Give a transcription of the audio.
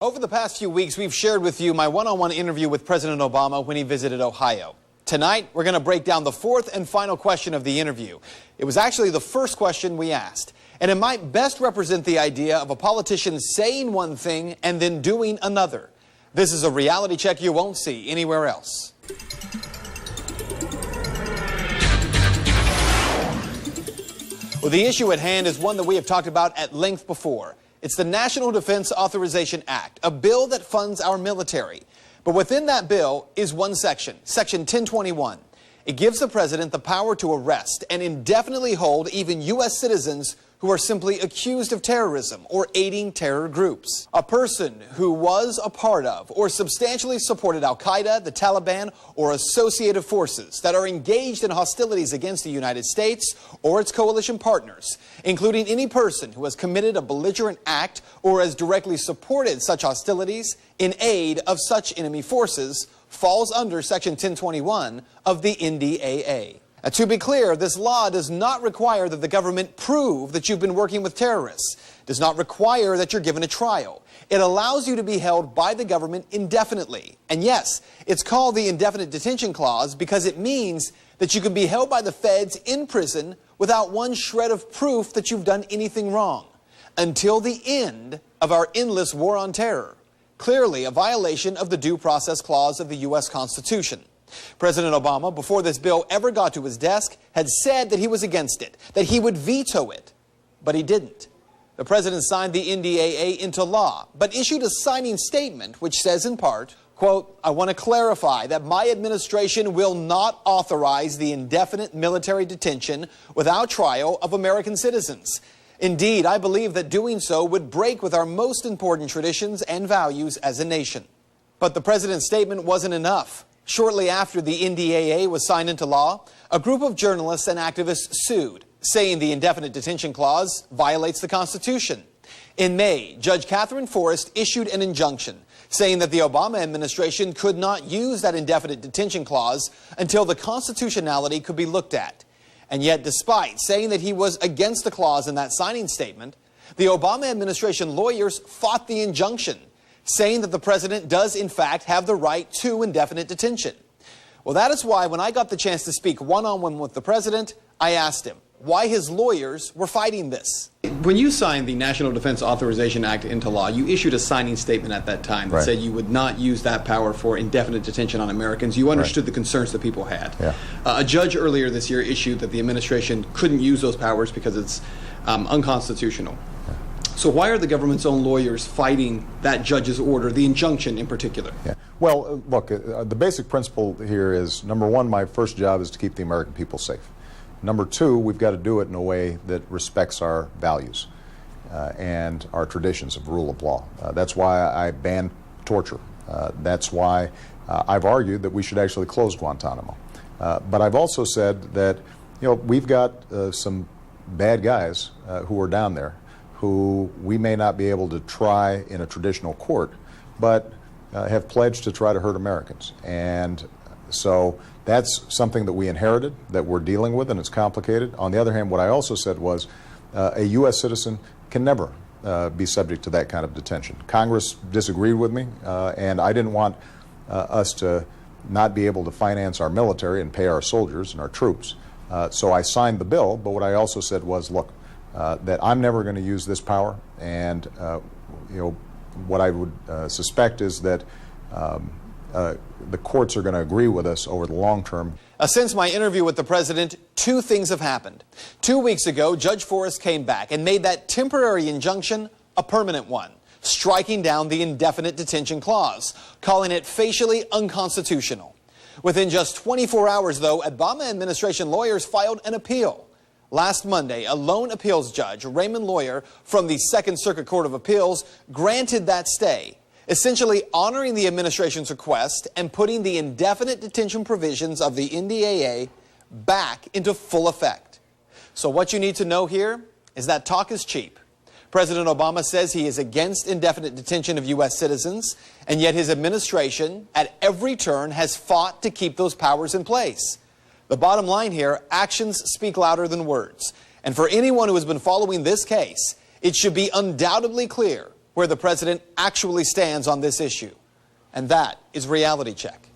Over the past few weeks, we've shared with you my one-on-one interview with President Obama when he visited Ohio. Tonight, we're going to break down the fourth and final question of the interview. It was actually the first question we asked, and it might best represent the idea of a politician saying one thing and then doing another. This is a reality check you won't see anywhere else. Well, the issue at hand is one that we have talked about at length before. It's the National Defense Authorization Act, a bill that funds our military. But within that bill is one section, Section 1021. It gives the president the power to arrest and indefinitely hold even U.S. citizens who are simply accused of terrorism or aiding terror groups. A person who was a part of or substantially supported Al-Qaeda, the Taliban, or associated forces that are engaged in hostilities against the United States or its coalition partners, including any person who has committed a belligerent act or has directly supported such hostilities in aid of such enemy forces, falls under Section 1021 of the NDAA. Now, to be clear, this law does not require that the government prove that you've been working with terrorists. It does not require that you're given a trial. It allows you to be held by the government indefinitely. And yes, it's called the Indefinite Detention Clause because it means that you can be held by the feds in prison without one shred of proof that you've done anything wrong, until the end of our endless war on terror. Clearly a violation of the Due Process Clause of the U.S. Constitution. President Obama, before this bill ever got to his desk, had said that he was against it, that he would veto it, but he didn't. The president signed the NDAA into law, but issued a signing statement which says in part, quote, "I want to clarify that my administration will not authorize the indefinite military detention without trial of American citizens. Indeed, I believe that doing so would break with our most important traditions and values as a nation." But the president's statement wasn't enough. Shortly after the NDAA was signed into law, a group of journalists and activists sued, saying the indefinite detention clause violates the Constitution. In May, Judge Catherine Forrest issued an injunction saying that the Obama administration could not use that indefinite detention clause until the constitutionality could be looked at. And yet, despite saying that he was against the clause in that signing statement, the Obama administration lawyers fought the injunction, saying that the president does in fact have the right to indefinite detention. Well, that is why when I got the chance to speak one-on-one with the president, I asked him why his lawyers were fighting this. When you signed the National Defense Authorization Act into law, you issued a signing statement at that time that said you would not use that power for indefinite detention on Americans. You understood the concerns that people had. A judge earlier this year issued that the administration couldn't use those powers because it's unconstitutional. So why are the government's own lawyers fighting that judge's order, the injunction in particular? Well, look, the basic principle here is, number one, my first job is to keep the American people safe. Number two, we've got to do it in a way that respects our values and our traditions of rule of law. That's why I ban torture. That's why I've argued that we should actually close Guantanamo. But I've also said that, we've got some bad guys who are down there who we may not be able to try in a traditional court, but have pledged to try to hurt Americans. And so that's something that we inherited, that we're dealing with, and it's complicated. On the other hand, what I also said was a U.S. citizen can never be subject to that kind of detention. Congress disagreed with me, and I didn't want us to not be able to finance our military and pay our soldiers and our troops. So I signed the bill, but what I also said was, look, that I'm never going to use this power, and what I would suspect is that the courts are going to agree with us over the long term. Since my interview with the president, two things have happened. 2 weeks ago, Judge Forrest came back and made that temporary injunction a permanent one, striking down the indefinite detention clause, calling it facially unconstitutional. Within just 24 hours, though, Obama administration lawyers filed an appeal. Last Monday, a lone appeals judge, Raymond Lawyer, from the Second Circuit Court of Appeals, granted that stay, essentially honoring the administration's request and putting the indefinite detention provisions of the NDAA back into full effect. So what you need to know here is that talk is cheap. President Obama says he is against indefinite detention of U.S. citizens, and yet his administration, at every turn, has fought to keep those powers in place. The bottom line here, actions speak louder than words. And for anyone who has been following this case, it should be undoubtedly clear where the president actually stands on this issue. And that is Reality Check.